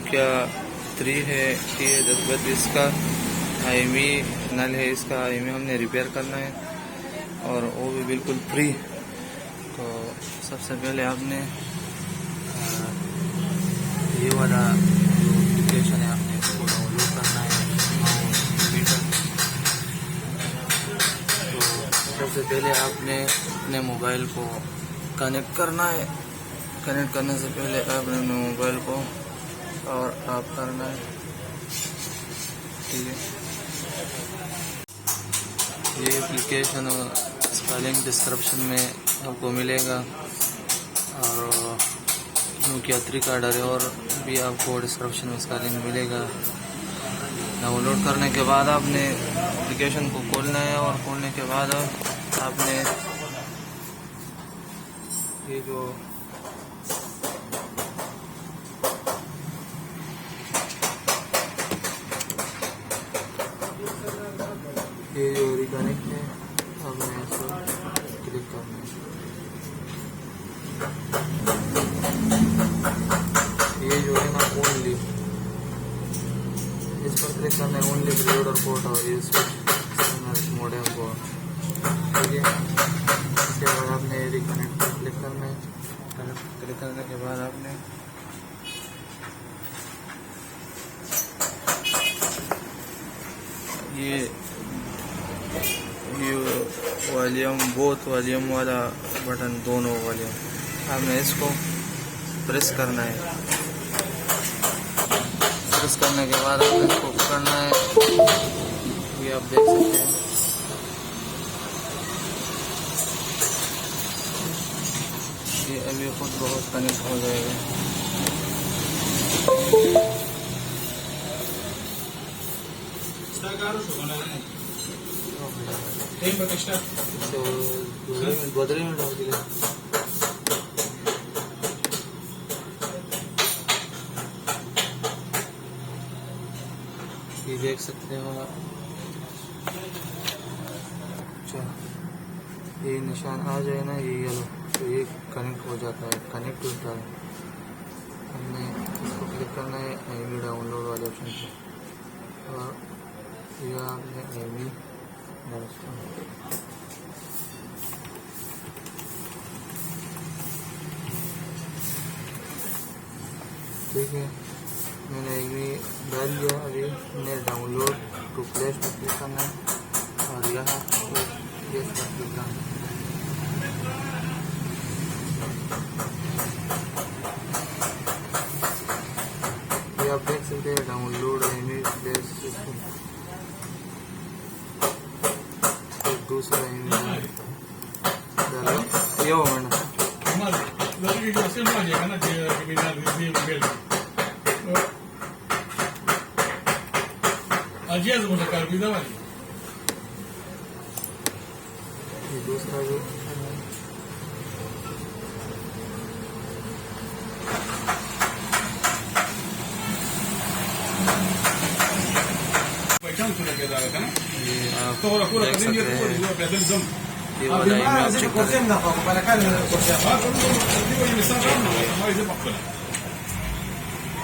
Nokia 3 है TA-1032 का imei नल है। इसका imei हमने रिपेयर करना है और वो भी बिल्कुल फ्री। तो सबसे पहले आपने ये वाला जो एप्लीकेशन है आपने इसको डाउनलोड करना है मीटर। तो सबसे पहले आपने अपने मोबाइल को कनेक्ट करना है। कनेक्ट करने से पहले आपने मोबाइल को और ऑफ करना है, ठीक है। ये एप्लीकेशन इसका लिंक डिस्क्रिप्शन में आपको मिलेगा और नोकिया 3 का और भी आपको डिस्क्रिप्शन में इसका लिंक मिलेगा। डाउनलोड करने के बाद आपने एप्लीकेशन को खोलना है और खोलने के बाद आपने ये जो रिकनेक्ट है आपने इसको क्लिक करना है। ये जो है ना ओनली, इस पर क्लिक करना है। ओनली प्रीलोडर पोर्ट और ये स्विच मॉडेम को, ठीक है। इसके बाद आपने रिकनेक्ट पर क्लिक करना है। क्लिक करने के बाद आपने ये वॉल्यूम बोथ वॉल्यूम वाला बटन, दोनों वॉल्यूम आपने इसको प्रेस करना है। प्रेस करने के बाद आपने इसको करना है। ये आप देख सकते हैं, ये अभी खुद बहुत कनेक्ट हो जाएगा। ये देख सकते हो आप। अच्छा, ये निशान आ जाए ना, ये येलो, तो ये कनेक्ट हो जाता है, कनेक्ट होता है। हमने इसको क्लिक करना है imei डाउनलोड वाले ऑप्शन पे और यह आपने imei ठीक है। मैंने imei डाल दिया। अभी मैंने डाउनलोड टू प्ले पर क्लिक करना है और यहाँ ये पर क्लिक करना है। ये आप देख सकते हैं डाउनलोड imei प्ले सिस्टम। दूसरा imei ये हो मैंने दूसरा भी ये वाला imei आप चेक करें।